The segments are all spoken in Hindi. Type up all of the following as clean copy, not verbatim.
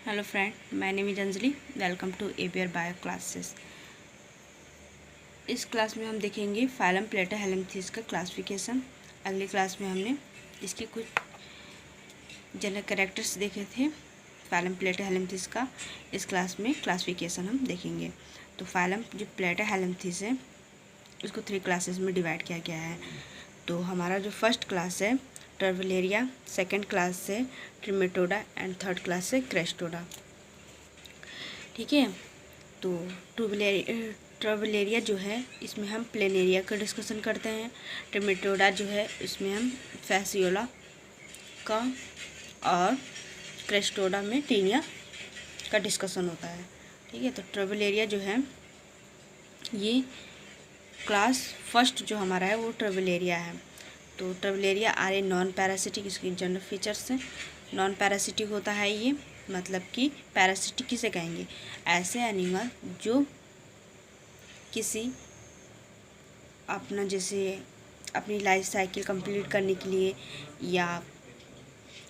Hello friend, my name is Anjali. Welcome to एबियर बायो क्लासेस। इस क्लास में हम देखेंगे फाइलम प्लेटाहेलमिंथेस का क्लासिफिकेशन। अगली क्लास में हमने इसके कुछ जनरल कैरेक्टर्स देखे थे फाइलम प्लेटाहेलमिंथेस का। इस क्लास में क्लासिफिकेशन हम देखेंगे। तो फाइलम जो प्लेटाहेलमिंथेस है उसको 3 क्लासेस में डिवाइड किया गया है। तो हमारा जो फर्स्ट क्लास है टर्बेलिया, सेकंड क्लास से ट्रिमेटोडा एंड थर्ड क्लास से क्रेस्टोडा। ठीक है, तो टर्बेलिया जो है इसमें हम प्लेनेरिया का डिस्कशन करते हैं। ट्रिमेटोडा जो है इसमें हम फैसियोला का, और क्रेस्टोडा में टीनिया का डिस्कशन होता है। ठीक है, तो टर्बेलिया जो है ये क्लास फर्स्ट जो हमारा है वो टर्बेलिया है। तो टर्बेलिया आर ए नॉन पैरासिटिक, इसकी जनरल फीचर्स हैं। नॉन पैरासिटिक होता है ये, मतलब कि पैरासिटिक किसे कहेंगे? ऐसे एनिमल जो किसी अपना जैसे अपनी लाइफ साइकिल कंप्लीट करने के लिए या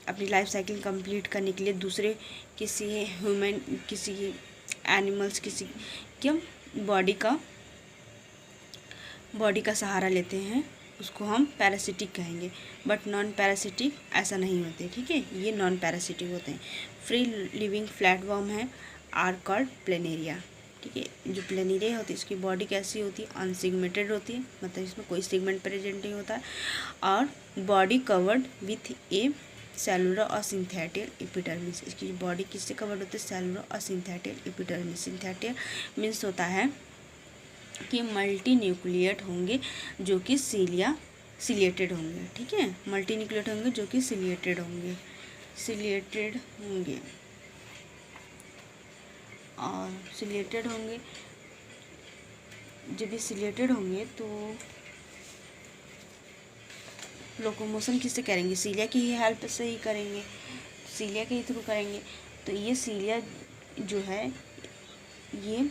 अपनी लाइफ साइकिल कंप्लीट करने के लिए दूसरे किसी ह्यूमन, किसी एनिमल्स, किसी के बॉडी का सहारा लेते हैं, उसको हम पैरासिटिक कहेंगे। बट नॉन पैरासिटिक ऐसा नहीं होते। ठीक है, ये नॉन पैरासिटिक होते हैं। फ्री लिविंग फ्लैटवर्म है आर कॉल्ड प्लेनेरिया। ठीक है, जो प्लेनेरिया होती है इसकी बॉडी कैसी होती है? अनसिगमेंटेड होती है, मतलब इसमें कोई सिगमेंट प्रेजेंट नहीं होता है, और body covered with A cellular और सिंथेटियल एपिडर्मिस। इसकी बॉडी किससे कवर्ड होती है? सेलुलर और सिंथेटियल एपिडर्मिस। सिंथेटियल मीन्स होता है कि मल्टी न्यूक्लिएट होंगे जो कि सिलिएटेड होंगे। ठीक है, मल्टी न्यूक्लिएट होंगे जो कि सिलिएटेड होंगे और सिलिएटेड होंगे। जब ये सिलिएटेड होंगे तो लोकोमोशन किससे करेंगे? सीलिया की ही हेल्प से ही करेंगे, सीलिया के ही थ्रू करेंगे। तो ये सीलिया जो है ये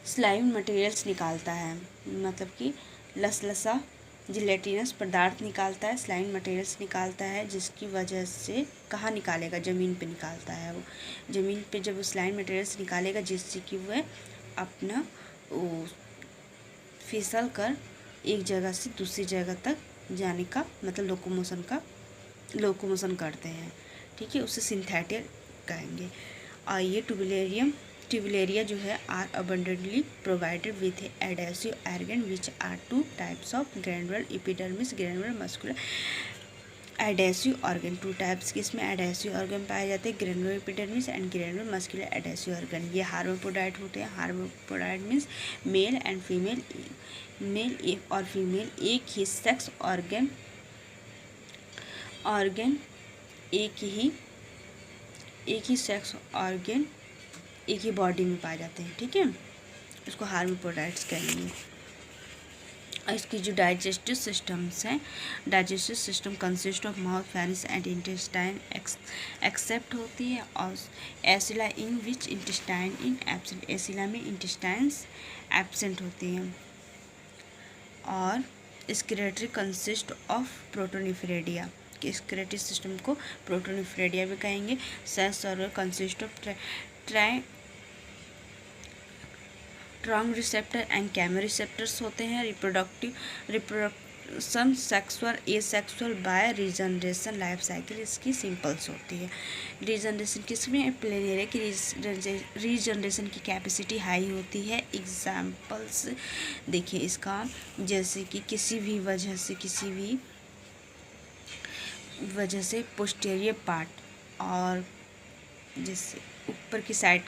स्लाइम मटेरियल्स निकालता है, मतलब कि लसलसा जिलेटिनस पदार्थ निकालता है, स्लाइम मटेरियल्स निकालता है, जिसकी वजह से कहाँ निकालेगा? ज़मीन पे निकालता है। वो ज़मीन पे जब वो स्लाइम मटेरियल्स निकालेगा जिससे कि वह अपना फिसल कर एक जगह से दूसरी जगह तक जाने का, मतलब लोकोमोशन करते हैं। ठीक है, उसे सिंथेटिक कहेंगे। और ये ट्यूबुलेरिया जो है are abundantly provided with adhesive organ which are 2 types of granular epidermis, granular muscular adhesive organ. 2 types के इसमें एडेसिव ऑर्गन पाए जाते हैं, granular epidermis and granular muscular adhesive organ. ये हार्मोपोडाइट होते हैं। Hermaphrodite means male and female, male और फीमेल एक ही सेक्स ऑर्गन एक ही सेक्स ऑर्गन एक ही बॉडी में पाए जाते हैं। ठीक है, इसको हार्मोपोडाइट्स कहेंगे। और इसकी जो डाइजेस्टिव सिस्टम्स हैं, digestive system consist of mouth, pharynx and intestine except होती है, और एसिला इन विच इंटेस्टाइन इन एब्सेंट। एसिला में इंटेस्टाइन्स एब्सेंट होती हैं। और स्क्रेटरी कंसिस्ट ऑफ प्रोटोनिफरेडिया, कि स्क्रेटरी सिस्टम को प्रोटोनिफरेडिया भी कहेंगे। सेल्स और consist of tangoreceptor and chemoreceptors होते हैं। Reproduction sexual asexual by regeneration life cycle इसकी सिंपल्स होती है। रीजनरेशन किसमें? प्लेनेरिया की रीजनरेशन की कैपेसिटी हाई होती है। एग्जाम्पल्स देखिए इसका, जैसे कि किसी भी वजह से पोस्टीरियर पार्ट, और जैसे ऊपर की साइड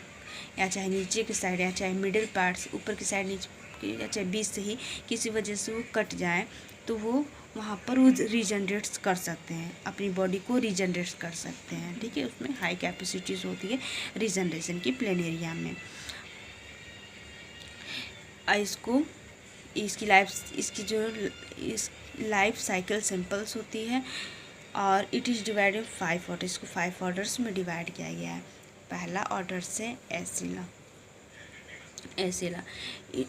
या चाहे नीचे की साइड या चाहे मिडिल पार्ट्स, ऊपर की साइड नीचे या चाहे बीच से ही किसी वजह से वो कट जाए तो वो वहाँ पर वो रीजनरेट कर सकते हैं, अपनी बॉडी को रीजनरेट कर सकते हैं। ठीक है, उसमें हाई कैपेसिटीज होती है रीजनरेशन की प्लेनेरिया में। इसकी जो लाइफ साइकिल सिंपल्स होती है, और इट इज़ डिवाइडेड 5 ऑर्डर। इसको 5 ऑर्डर्स में डिवाइड किया गया है। पहला ऑर्डर से एसिला, एसिला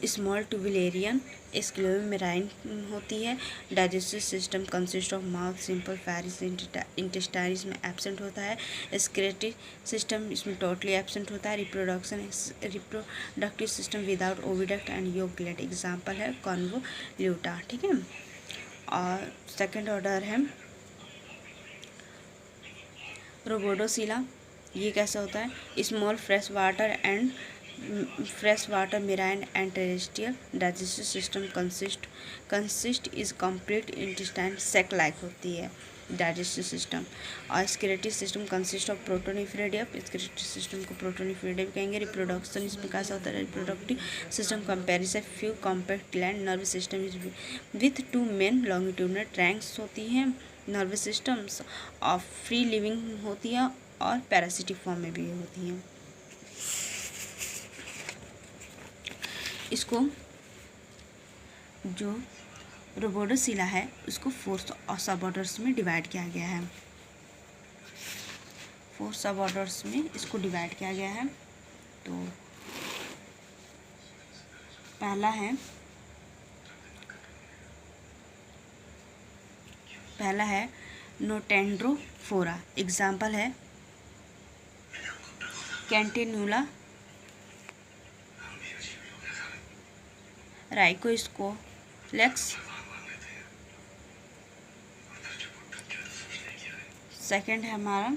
स्मॉल ट्यूबुलेरियन स्क्लेरोमेराइन होती है। Digestive system consist of mouth, simple pharynx, intestines में एब्सेंट होता है। एक्सक्रीटरी सिस्टम इसमें टोटली एब्सेंट होता है। Reproductive system without oviduct and yolk gland, example है कॉन्वोल्यूटा, ठीक है। और सेकेंड ऑर्डर है रोबोडोसिला। ये कैसा होता है? Small fresh water marine and terrestrial. Digestive system consist is complete intestine sac like होती है डाइजेस्टिव सिस्टम। और excretory system consist of protonephridia, excretory system को प्रोटोनिफ्रेडिया भी कहेंगे। रिप्रोडक्शन इसमें कैसा होता है? Reproductive system comparison few compact gland. Nervous system is with two main longitudinal trunks होती हैं नर्वस सिस्टम्स, और फ्री लिविंग होती है और पैरासिटिक फॉर्म में भी होती हैं। इसको जो रोबोडोसिला है उसको 4 सब ऑर्डर्स में डिवाइड किया गया है। 4 सब ऑर्डर्स में इसको डिवाइड किया गया है। तो पहला है नोटेंड्रोफोरा, एग्जाम्पल है कैंटिनुला, राइकोस्कोलेक्स। सेकंड है हमारा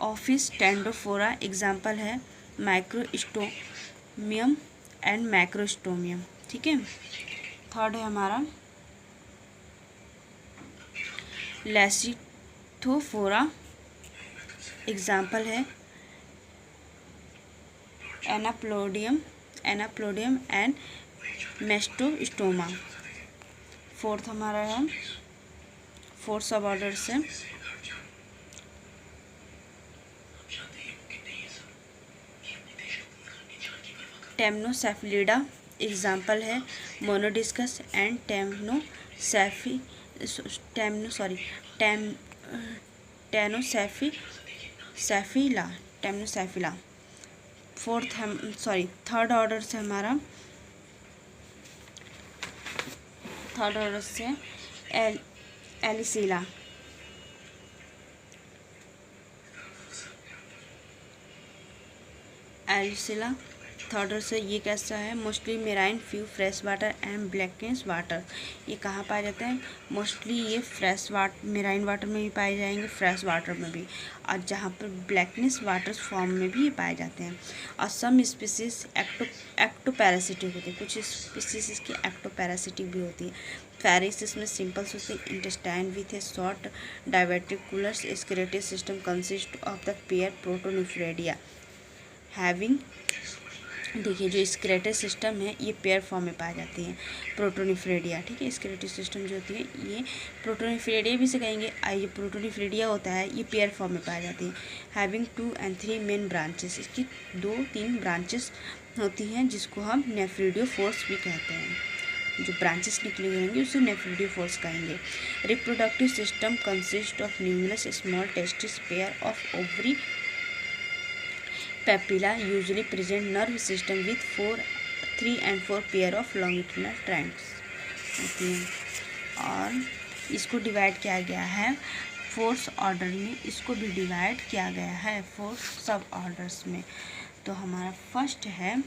ऑफिस टेंडोफोरा, एग्जाम्पल है माइक्रोस्टोमियम एंड मैक्रोस्टोमियम, ठीक है। थर्ड है हमारा लैसिथोफोरा, एग्जाम्पल है एनाप्लोडियम एंड मेस्टोस्टोमा। फोर्थ हमारा है 4 सब ऑर्डर से टेम्नोसेफलिडा, एग्जाम्पल है मोनोडिस्कस एंड टेनोसेफिला। थर्ड ऑर्डर से हमारा एलिसिला, थर्ड ऑर्डर से ये कैसा है? Mostly marine, few fresh water and blackness water. ये कहाँ पाए जाते हैं? मोस्टली ये मेराइन वाटर में भी पाए जाएंगे, फ्रेश वाटर में भी, और जहाँ पर ब्लैकनेस वाटर फॉर्म में भी ये पाए जाते हैं। और सम स्पीसीज एक्टोपैरासिटिक होती है, कुछ स्पीसीज इसकी एक्टोपैरासिटिक भी होती है। फैरिस इसमें सिंपल्स होते हैं। Intestine with a short diverticular excretory system consist of the pair protonephridia having. देखिए जो एक्सक्रीटरी सिस्टम है ये पेयर फॉर्म में पाई जाती हैं प्रोटोनिफ्रेडिया, ठीक है। एक्सक्रीटरी सिस्टम जो होती है ये प्रोटोनिफ्रेडिया भी से कहेंगे। ये प्रोटोनिफ्रेडिया होता है, ये पेयर फॉर्म में पाई जाती है। हैविंग 2 and 3 मेन ब्रांचेस, इसकी 2-3 ब्रांचेस होती हैं जिसको हम नेफ्रिडियोफोर्स भी कहते हैं। जो ब्रांचेस निकली हुई होंगी उसे नेफ्रिडियोफोर्स कहेंगे। Reproductive system consist of numerous small testis, pair of ovary, papilla usually present nerve system with 3 and 4 pair of longitudinal trunks होती हैं। और इसको डिवाइड किया गया है 4 ऑर्डर में, इसको भी डिवाइड किया गया है 4 सब ऑर्डर्स में। तो हमारा फर्स्ट है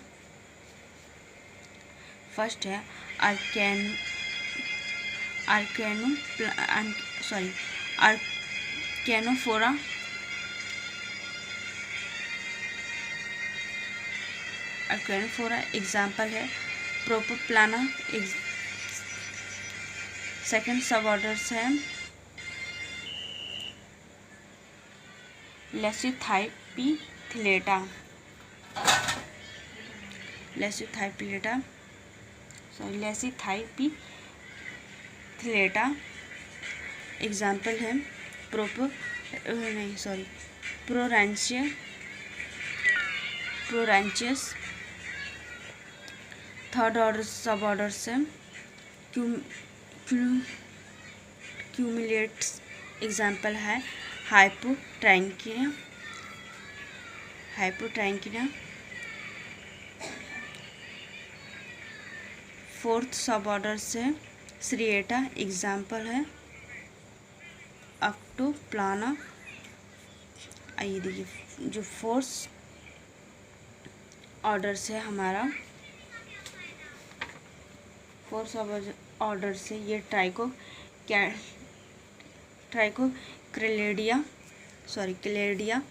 अर्केनोफोरा, एग्जाम्पल है प्रोपोप्लाना। सेकेंड सब ऑर्डर्स है लेसिथाइपिथलेटा, एग्जाम्पल है प्रोरांचियस। थर्ड ऑर्डर सब ऑर्डर से क्यूमुलेट्स, एग्जाम्पल है हाइपोट्रैंकिया हाइपोट्रैंकिना। फोर्थ सब ऑर्डर से सीरिएटा, एग्जाम्पल है एक्टोप्लाना। आइए देखिए जो फोर्थ ऑर्डर से हमारा फोर्थ ऑर्डर से ये क्लेरिडिया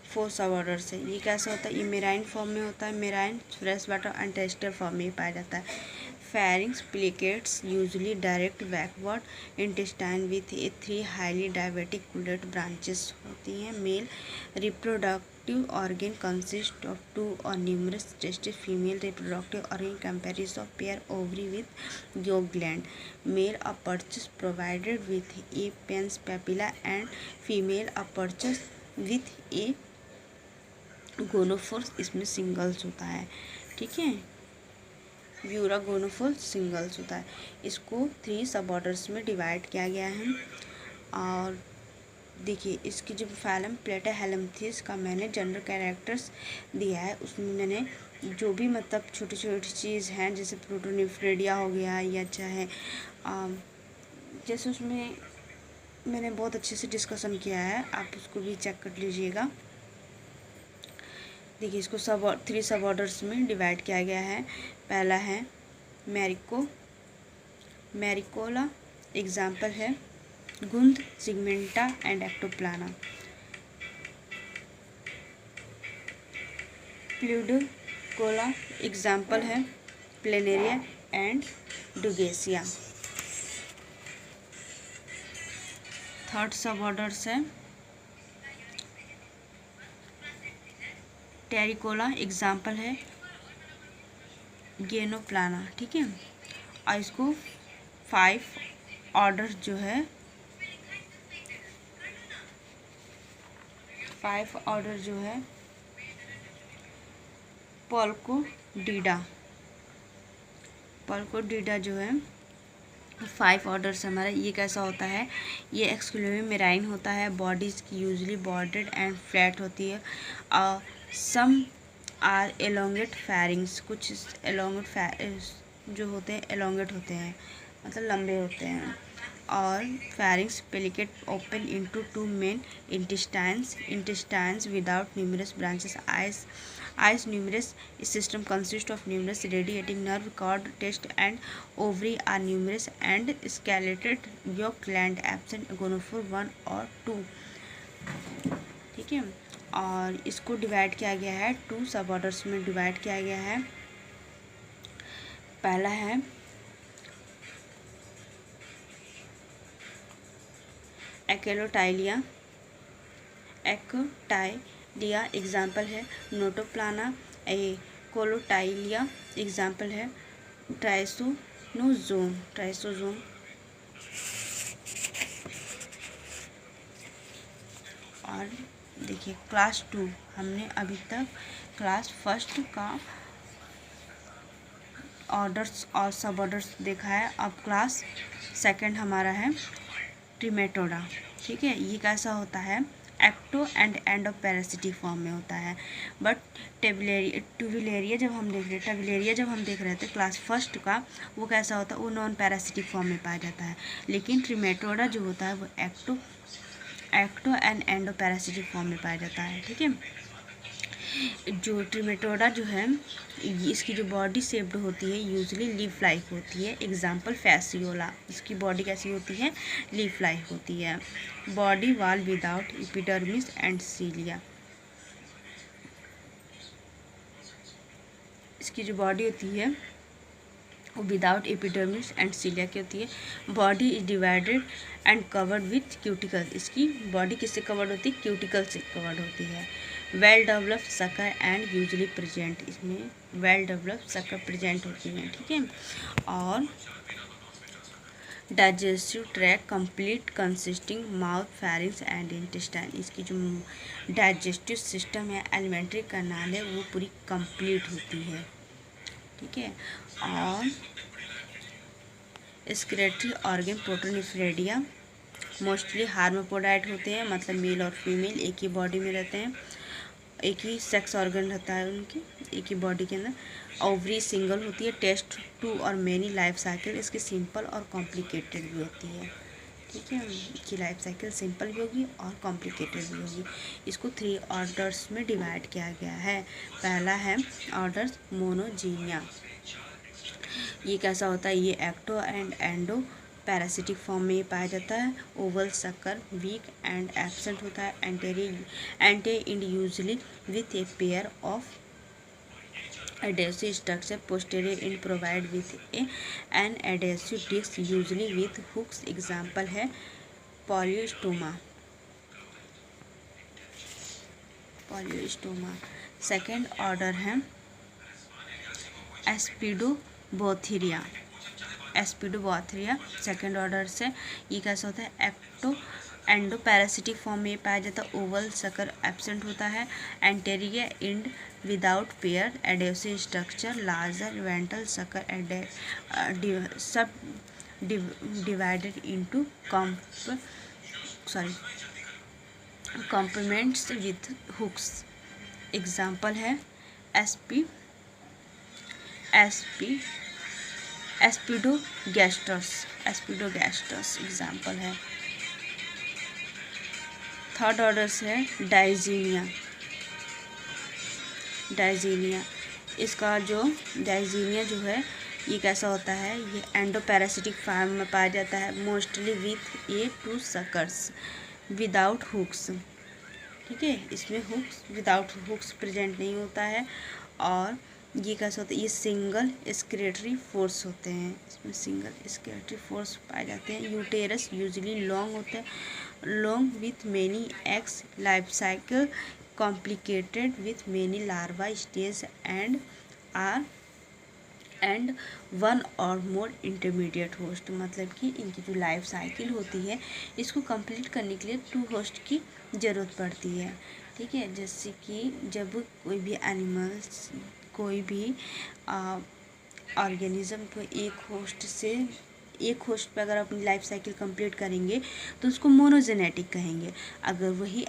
फोर्थ सब ऑर्डर से ये कैसा होता है, ये मेराइन फॉर्म में होता है। Marine fresh water and tester form में पाया जाता है। Pharynx plicates usually direct backward intestine with a 3 highly diverticulate branches होती हैं। Male reproductive organ consist of 2 और numerous tested female reproductive organ comparison of pair ovary with yolk gland. Male apertures provided with a penis papilla and female apertures with a gonophores, इसमें सिंगल्स होता है। ठीक है, व्यूरा गोनोफोर्स सिंगल्स होता है। इसको 3 सब ऑर्डर्स में डिवाइड किया गया है। और देखिए इसकी जो फाइलम प्लेटाहेलमिंथेस का मैंने जनरल कैरेक्टर्स दिया है, उसमें मैंने जो भी मतलब छोटी छोटी चीज़ हैं जैसे प्रोटोनिफ्रेडिया हो गया या चाहे जैसे उसमें मैंने बहुत अच्छे से डिस्कशन किया है, आप उसको भी चेक कर लीजिएगा। देखिए इसको 3 सब ऑर्डर्स में डिवाइड किया गया है। पहला है मैरिकोला, एग्जाम्पल है गुंद, सिगमेंटा एंड एक्टोप्लाना। प्लूडोकोला, एग्जाम्पल है प्लेनेरिया एंड डुगेसिया। थर्ड सब ऑर्डर्स है टेरिकोला, एग्जाम्पल है गेनोप्लाना। ठीक है, और इसको 5 ऑर्डर जो है 5 ऑर्डर जो है पल्कोडीडा जो है 5 ऑर्डर से हमारा ये कैसा होता है, ये एक्सक्लूसिव मेराइन होता है। बॉडी इसकी यूजली बॉर्डेड एंड फ्लैट होती है। सम आर एलोंगेट फेरिंग्स, कुछ एलोंगेट जो होते हैं एलोंगेट होते हैं, मतलब लंबे होते हैं। और pharynx plicate open into 2 main intestines without numerous branches. Eyes numerous system consist of numerous radiating nerve, cord, test and ovary are numerous and skeleted yolk gland absent gonophore 1 और 2। ठीक है, और इसको डिवाइड किया गया है 2 सब ऑर्डर्स में डिवाइड किया गया है। पहला है एक्लोटाइलिया, एग्जाम्पल है नोटोप्लाना। कोलोटाइलिया, एग्जाम्पल है ट्राइसोजोम। और देखिए क्लास 2 हमने अभी तक क्लास फर्स्ट का ऑर्डर्स और सब ऑर्डर्स देखा है। अब क्लास सेकंड हमारा है ट्रिमेटोडा। ठीक है, ये कैसा होता है, एक्टो एंड एंडोपैरासिटिक फॉर्म में होता है। बट टुबिलेरिया जब हम देख रहे थे क्लास फर्स्ट का, वो कैसा होता है, वो नॉन पैरासिटिक फॉर्म में पाया जाता है। लेकिन ट्रिमेटोडा जो होता है वो एक्टो एंड एंडोपैरासिटिक फॉर्म में पाया जाता है। ठीक है, जो ट्रिमेटोडा जो है इसकी जो बॉडी शेप्ड होती है यूजुअली लीफ लाइक होती है। एग्जाम्पल फैसियोला, इसकी बॉडी कैसी होती है, लीफ लाइक होती है। Body wall without epidermis and cilia, इसकी जो बॉडी होती है वो विदाउट एपिडर्मिस एंड सीलिया की होती है। Body is divided and covered with cuticle, इसकी बॉडी किससे कवर्ड होती है, क्यूटिकल से कवर्ड होती है। Well developed sucker and usually present, इसमें वेल डेवलप्ड सकर प्रेजेंट होती हैं। ठीक है, और digestive track complete consisting mouth, pharynx and intestine, इसकी जो डाइजेस्टिव सिस्टम है, एलिमेंट्री कैनाल है, वो पूरी कंप्लीट होती है। ठीक है, और एक्सक्रीटरी ऑर्गन प्रोटोनिफ्रेडिया मोस्टली हार्माफ्रोडाइट होते हैं, मतलब मेल और फीमेल एक ही बॉडी में रहते हैं। एक ही सेक्स ऑर्गन रहता है उनकी, एक ही बॉडी के अंदर। ओवरी सिंगल होती है। टेस्ट टू और मेनी लाइफ साइकिल इसकी सिंपल और कॉम्प्लिकेटेड भी होती है। ठीक है, इसकी लाइफ साइकिल सिंपल भी होगी और कॉम्प्लिकेटेड भी होगी। इसको 3 ऑर्डर्स में डिवाइड किया गया है। पहला है ऑर्डर मोनोजीनिया। ये कैसा होता है, ये ecto and endoparasitic form में पाया जाता है। Oval sucker weak and absent होता है। Anterior end with a pair of adhesive structure. Posterior end provide with an adhesive disc usually with hooks. Example है polyostoma. सेकेंड ऑर्डर है एस्पिडोबोथीरिया। सेकेंड ऑर्डर से ये कैसा होता है, एक्टो एंडो पैरासिटिक फॉर्म में पाया जाता है। ओवल सकर एब्सेंट होता है। Anterior end without pair adhesive structure. Larger ventral sucker sub divided into compartments with hooks. Example है एस्पिडोगैस्ट्रस एग्जाम्पल है। थर्ड ऑर्डर से है डाइजीनिया। इसका जो डाइजीनिया जो है ये कैसा होता है, ये एंडोपैरासिटिक फॉर्म में पाया जाता है। Mostly with a 2 suckers without hooks. ठीक है, इसमें विदाउट हुक्स प्रेजेंट नहीं होता है। और ये कैसा होता है, ये सिंगल एक्सक्रीटरी फोर्स होते हैं। इसमें सिंगल एक्सक्रीटरी फोर्स पाए जाते हैं। यूटेरस यूजुअली लॉन्ग होते हैं, long with many eggs. Life cycle complicated with many larva stage and 1 और मोर इंटरमीडिएट होस्ट। मतलब कि इनकी जो लाइफ साइकिल होती है इसको कंप्लीट करने के लिए 2 होस्ट की ज़रूरत पड़ती है। ठीक है, जैसे कि जब कोई भी एनिमल्स, कोई भी ऑर्गेनिज्म को एक होस्ट पे अगर अपनी लाइफ साइकिल कंप्लीट करेंगे तो उसको मोनोजेनेटिक कहेंगे। अगर वही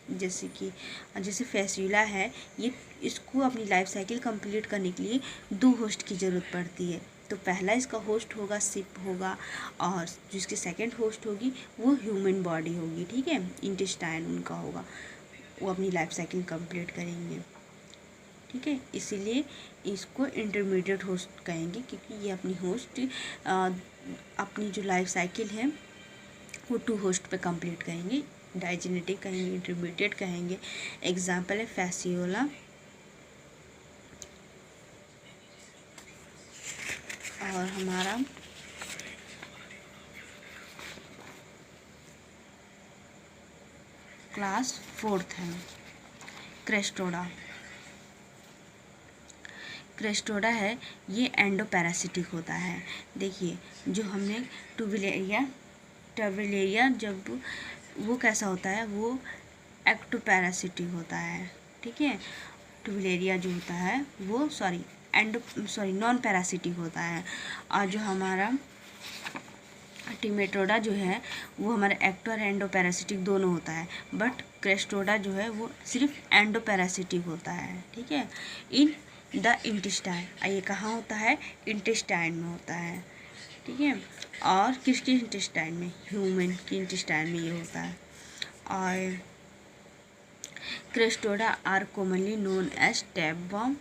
जैसे फैसियोला है, ये इसको अपनी लाइफ साइकिल कंप्लीट करने के लिए 2 होस्ट की ज़रूरत पड़ती है। तो पहला इसका होस्ट होगा सिप होगा, और जिसकी सेकंड होस्ट होगी वो ह्यूमन बॉडी होगी। ठीक है, इंटेस्टाइन उनका होगा, वो अपनी लाइफ साइकिल कंप्लीट करेंगे। ठीक है, इसीलिए इसको इंटरमीडिएट होस्ट कहेंगे, क्योंकि ये अपनी जो लाइफ साइकिल है वो 2 होस्ट पे कंप्लीट करेंगे। डाइजेनेटिक कहेंगे, इंटरमीडिएट कहेंगे। एग्जाम्पल है फैसियोला और हमारा क्लास 4th है क्रेस्टोडा है, ये एंडोपैरासिटिक होता है। देखिए, जो हमने टर्बिलेरिया जब वो कैसा होता है, वो एक्टोपैरासिटिक होता है। ठीक है, टर्बिलेरिया जो होता है वो नॉन पैरासिटिक होता है। और जो हमारा टिमेटोडा जो है वो हमारा एक्टो और एंडोपैरासिटिक दोनों होता है, बट क्रेस्टोडा जो है वो सिर्फ एंडोपैरासिटिक होता है। ठीक है, इन द इंटेस्टाइन, ये कहाँ होता है, इंटेस्टाइन में होता है। ठीक है, और किसके इंटेस्टाइन में, ह्यूमन की इंटेस्टाइन में ये होता है। और Cestoda are commonly known as tapeworm.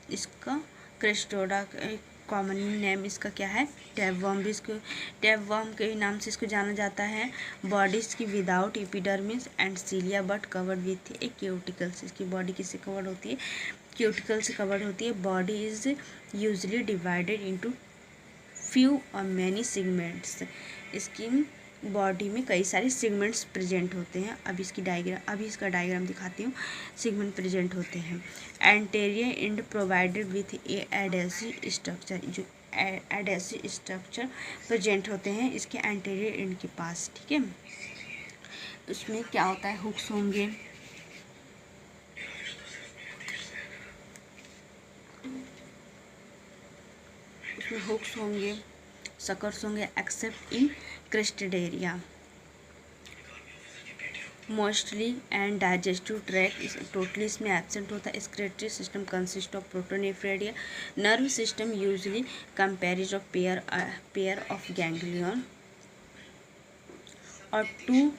इसका क्रेस्टोडा कॉमनली नेम इसका क्या है, टैपवर्म। भी इसको टैपवर्म के नाम से इसको जाना जाता है। बॉडीज की without epidermis and cilia but covered with a cuticles. इसकी बॉडी किससे कवर्ड होती है, क्यूटिकल से कवर्ड होती है। Body is usually divided into few और मैनी सेगमेंट्स। इसकी बॉडी में कई सारे सेगमेंट्स प्रेजेंट होते हैं। अभी इसका डायग्राम दिखाती हूँ। सेगमेंट प्रेजेंट होते हैं। Anterior and provided with A adhesive structure, जो एडेसिव स्ट्रक्चर प्रेजेंट होते हैं इसके एंटेरियर एंड के पास। ठीक है, उसमें क्या होता है, हुक्स होंगे, सकर्स होंगे, except in Cestodaria. Mostly and digestive tract totally इसमें एब्सेंट होता है। Excretory system consist of protonephridia. Nerve system usually comprise of pair of ganglion और two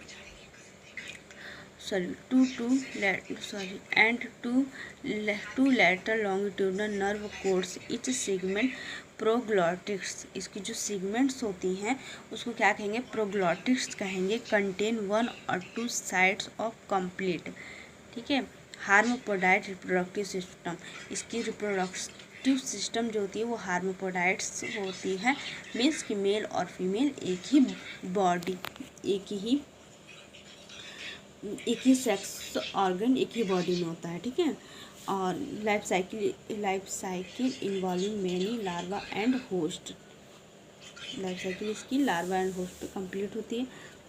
lateral longitudinal nerve cords, each segment proglottids. इसकी जो सेगमेंट्स होती हैं उसको क्या कहेंगे? प्रोग्लॉटिक्स कहेंगे। कंटेन 1 और 2 साइड्स ऑफ कंप्लीट, ठीक है। हार्मोपोडाइट रिप्रोडक्टिव सिस्टम, इसकी रिप्रोडक्टिव सिस्टम जो होती है वो हार्मोपोडाइट्स होती है। मीन्स कि मेल और फीमेल एक ही सेक्स ऑर्गन एक ही बॉडी में होता है, ठीक है। और life cycle involving many larva and host. Life cycle इसकी लार्वा एंड होस्ट पे कंप्लीट होती है,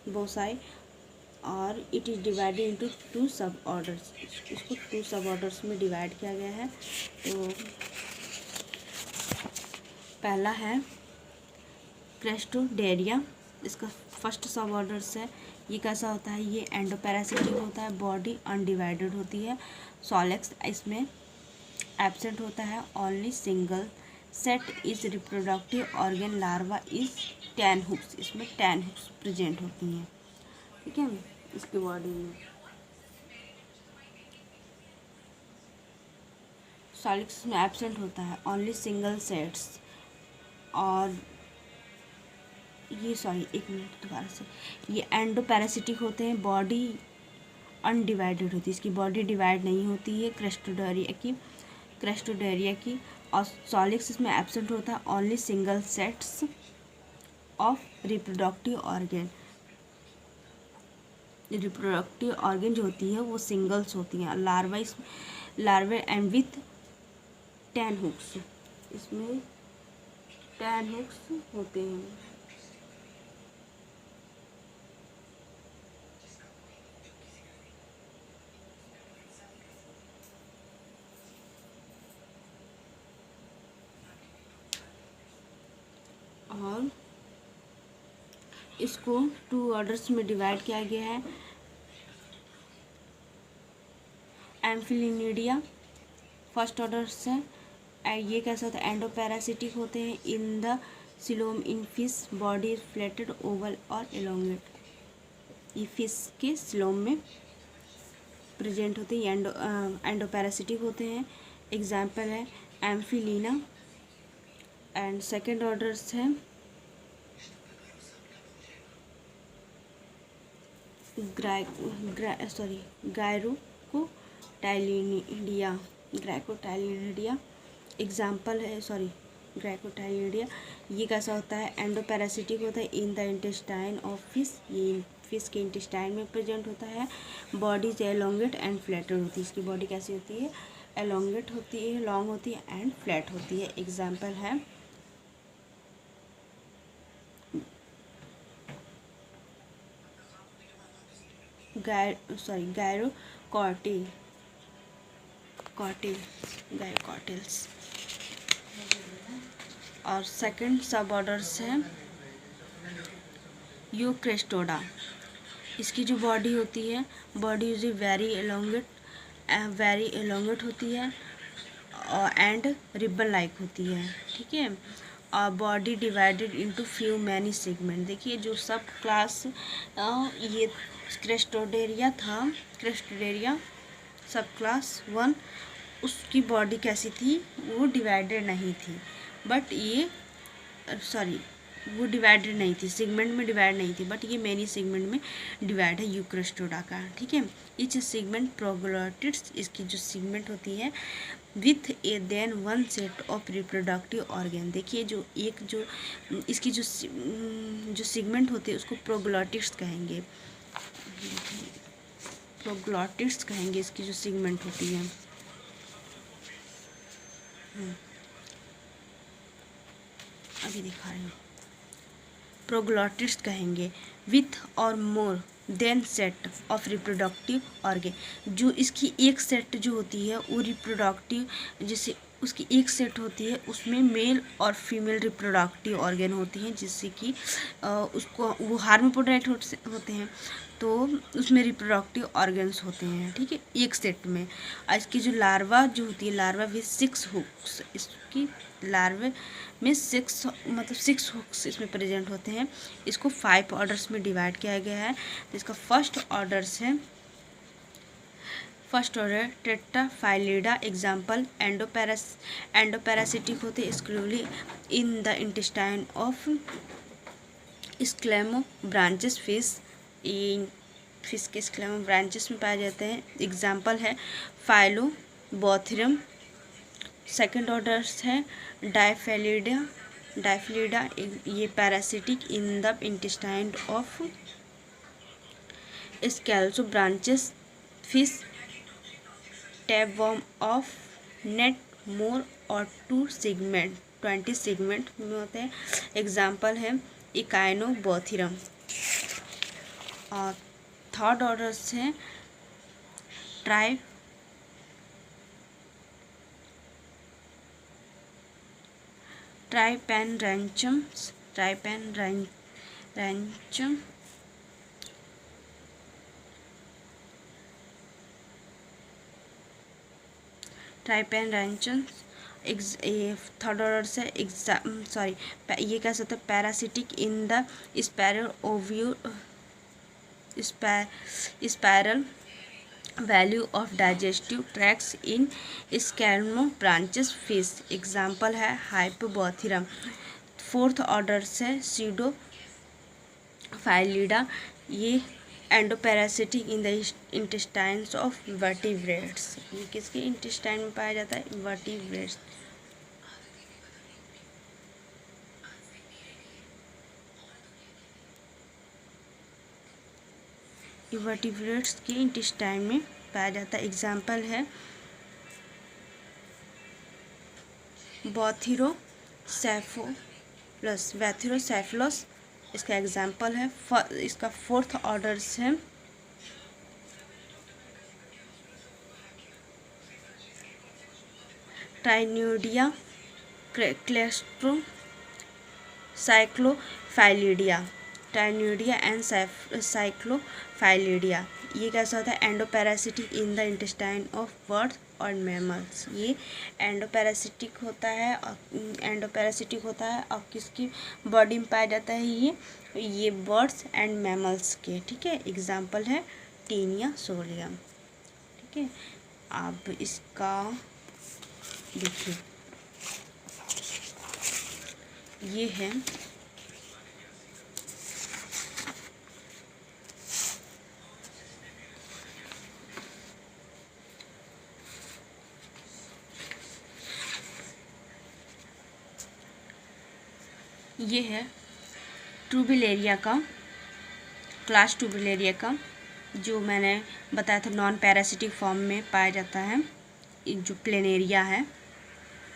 बहुत सारे। और इट इज़ डिवाइडेड इनटू 2 सब ऑर्डर्स। इसको 2 सब ऑर्डर्स में डिवाइड किया गया है। तो पहला है क्रेस्टोडेरिया, इसका फर्स्ट सब ऑर्डर्स है। ये कैसा होता है? ये एंडोपैरासिटिक होता है, बॉडी अनडिवाइडेड होती है। सॉलेक्स इसमें एब्सेंट होता है। Only single set is reproductive organ larva is 10 hooks, इसमें 10 हुक्स प्रेजेंट होती हैं, ठीक है, इसकी बॉडी में। सॉलिक्स में एब्सेंट होता है। Only single sets. और ये एक मिनट दोबारा से, ये एंडोपैरासिटिक होते हैं, बॉडी अनडिवाइडेड होती है, इसकी बॉडी डिवाइड नहीं होती है क्रेस्टोडेरिया की। और सॉलिक्स इसमें एब्सेंट होता है। Only single sets of reproductive organ जो होती है वो सिंगल्स होती हैं। लार्वे एंड विथ 10 हुक्स, इसमें 10 हुक्स होते हैं। और इसको 2 ऑर्डर्स में डिवाइड किया गया है। एम्फिलिनिडिया फर्स्ट ऑर्डर से, ये कैसा होता है? एंडोपैरासिटिक होते हैं। In the coelom in fish body flatted oval और एलोंगेट, ये फिश के सिलोम में प्रेजेंट होते हैं। एंडोपैरासिटिक होते हैं। एग्जाम्पल है एम्फिलीना। एंड सेकेंड ऑर्डर्स है ग्राइकोटाइलिडिया। एग्जाम्पल है ग्राइकोटाइलिडिया। ये कैसा होता है? एंडोपैरासिटिक होता है। इन द इंटेस्टाइन ऑफ फिश, ये फिश के इंटेस्टाइन में प्रेजेंट होता है। बॉडी एलोंगेट एंड फ्लैटेड होती है, इसकी बॉडी कैसी होती है? एलोंगेट होती है, लॉन्ग होती है एंड फ्लैट होती है। एग्जाम्पल है गायरोकॉर्टिल्स। और सेकंड सब ऑर्डर्स है यूक्रेस्टोडा। इसकी जो बॉडी होती है, बॉडी यूजली वेरी एलोंगेट होती है एंड रिबन लाइक होती है, ठीक है। और body divided into few many segment. देखिए जो सब क्लास ये क्रेस्टोडेरिया सब क्लास 1, उसकी बॉडी कैसी थी? वो डिवाइडेड नहीं थी, बट ये वो डिवाइडेड नहीं थी, सेगमेंट में डिवाइड नहीं थी, बट ये मेनी सेगमेंट में डिवाइड है यूक्रेस्टोडा का, ठीक है। इच सेगमेंट प्रोग्लॉटिड्स, इसकी जो सेगमेंट होती है with a then 1 set of reproductive organ. देखिए जो इसकी जो सेगमेंट होते हैं उसको प्रोग्लॉटिड्स कहेंगे। इसकी जो सेगमेंट होती है। अभी दिखा रही हूँ। प्रोग्लॉटिड्स कहेंगे विथ और more than set of reproductive organ. जो इसकी एक सेट जो होती है वो रिप्रोडक्टिव, जैसे उसकी एक सेट होती है, उसमें मेल और फीमेल रिप्रोडक्टिव ऑर्गन होती हैं, जिससे कि उसको वो हार्मोप्रोडक्ट होते हैं, तो उसमें रिप्रोडक्टिव ऑर्गन्स होते हैं, ठीक है, एक सेट में। और इसकी जो लार्वा जो होती है, लार्वा विथ 6 हुक्स, इसकी लार्वे में 6 मतलब 6 हुक्स इसमें प्रेजेंट होते हैं। इसको 5 ऑर्डर्स में डिवाइड किया गया है। तो इसका फर्स्ट ऑर्डर्स है, first order Tetraphyllidea, example endoparasitic होते exclusively in the intestine of elasmobranchs fish, in fish के स्क्लेमो ब्रांचेस में पाए जाते हैं। एग्जाम्पल है फाइलोबोथेरम। सेकेंड ऑर्डर्स है डायफिलिडा, ये parasitic in the intestine of elasmobranchs fish, tapeworm of not more और 20 सेगमेंट में होते हैं। एग्जाम्पल है इकाइनोबोथेरम। और थर्ड ऑर्डर है ट्राइपेनरैंचम, थर्ड ऑर्डर से ये क्या होता है, parasitic in the spiral valve of digestive tracts in elasmobranchs fish. Example है हाइपोबोथेरम। फोर्थ ऑर्डर से सीडोफाइलिडा, ये endoparasitic in the intestines of vertebrates, ये किसके इंटेस्टाइन में पाया जाता है, वर्टिब्रेट्स। वर्टिब्रेट्स के इंटेस्टाइन में पाया जाता है। एग्जाम्पल है वैथिरोसेफलोस, इसका एग्जाम्पल है। इसका फोर्थ ऑर्डर्स है ट्राइन्यूडिया, क्लेस्ट्रो साइक्लोफाइलिडिया, ट्राइन्यूडिया एंड साइक्लोफाइलिडिया। ये कैसा होता है, endoparasitic in the intestine of birds और मैमल्स। ये एंडोपैरासिटिक होता है और किसकी बॉडी में पाया जाता है, ये बर्ड्स एंड मैमल्स के, ठीक है। एग्जाम्पल है टीनिया सोलियम, ठीक है। अब इसका देखिए, ये है ट्यूबिलेरिया का क्लास, ट्यूबिलेरिया का जो मैंने बताया था नॉन पैरासिटिक फॉर्म में पाया जाता है। जो प्लेनेरिया है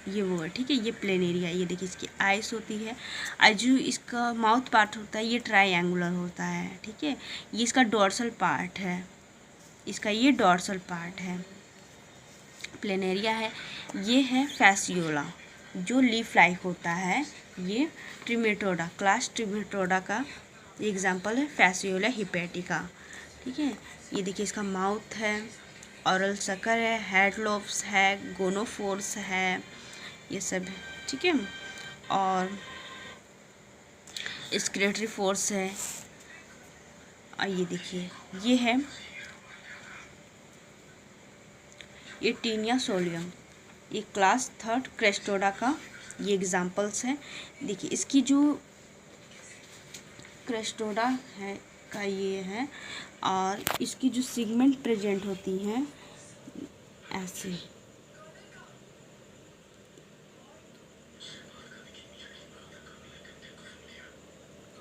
ये वो है, ठीक है। ये प्लेनेरिया, ये देखिए इसकी आइस होती है, और जो इसका माउथ पार्ट होता है ये ट्रायंगुलर होता है, ठीक है। ये इसका डोर्सल पार्ट है, इसका ये डोर्सल पार्ट है, प्लेनेरिया है। ये है फैसियोला जो लीफ लाइक होता है, ये ट्रिमेटोडा, क्लास ट्रिमेटोडा का एग्जाम्पल है फैसियोला हिपैटिका, ठीक है। ये देखिए इसका माउथ है, ऑरल सकर है, हेड लोब्स है, गोनोफोर्स है, ये सब है, ठीक है। और एक्सक्रीटरी फोर्स है। और ये देखिए ये है ये टीनिया सोलियम, ये क्लास थर्ड क्रेस्टोडा का ये एग्जाम्पल्स हैं। देखिए इसकी जो क्रेस्टोडा है का ये है, और इसकी जो सेगमेंट प्रेजेंट होती हैं ऐसे,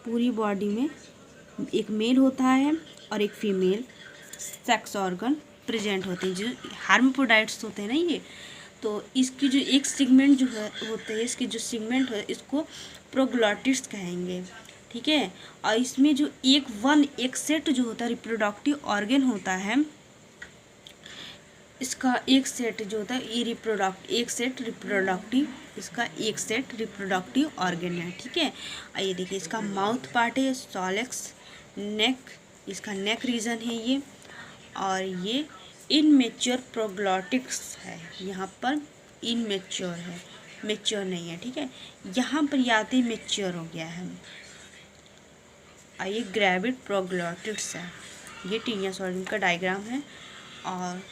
पूरी बॉडी में एक मेल होता है और एक फीमेल सेक्स ऑर्गन प्रेजेंट होते हैं, जो हार्मोप्रोडाइट्स होते हैं ना ये। तो इसकी जो एक सेगमेंट जो है होते हैं, इसकी जो सेगमेंट है इसको प्रोग्लॉटिड्स कहेंगे, ठीक है। और इसमें जो एक सेट जो होता है रिप्रोडक्टिव ऑर्गन होता है, इसका एक सेट जो होता है ये एक सेट रिप्रोडक्टिव, इसका एक सेट रिप्रोडक्टिव ऑर्गन है, ठीक है। आइए देखिए, इसका माउथ पार्ट है सॉलेक्स, नेक, इसका नेक रीजन है ये, और ये इनमेच्योर प्रोग्लॉटिक्स है, यहाँ पर इनमेच्योर है, मेच्योर नहीं है, ठीक है। यहाँ पर याते मेच्योर हो गया है। आइए ग्रेविड प्रोग्लॉटिक्स है, ये टीनिया सॉलिड का डायग्राम है, और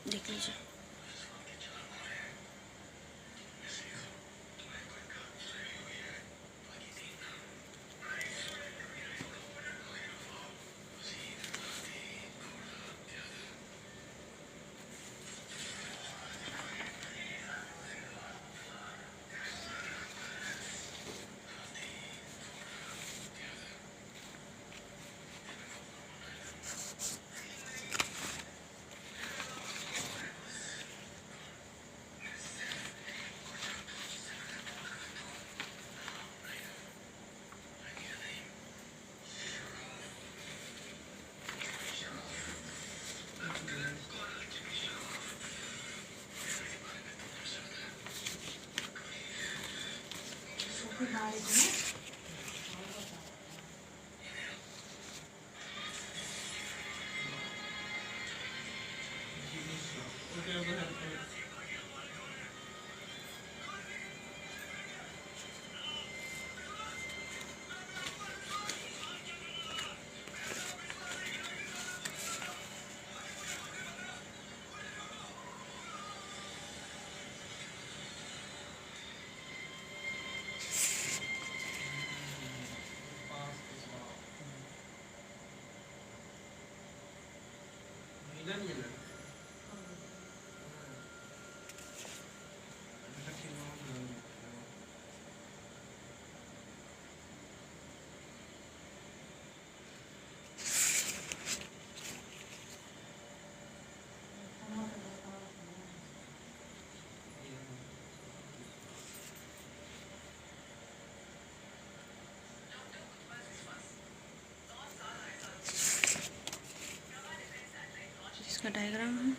देख लीजिए। इसका डायग्राम है।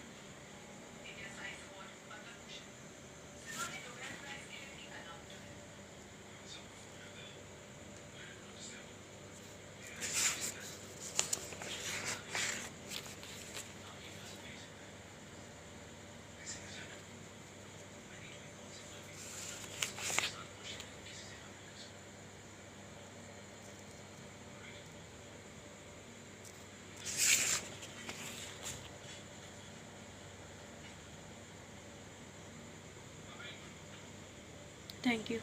Thank you.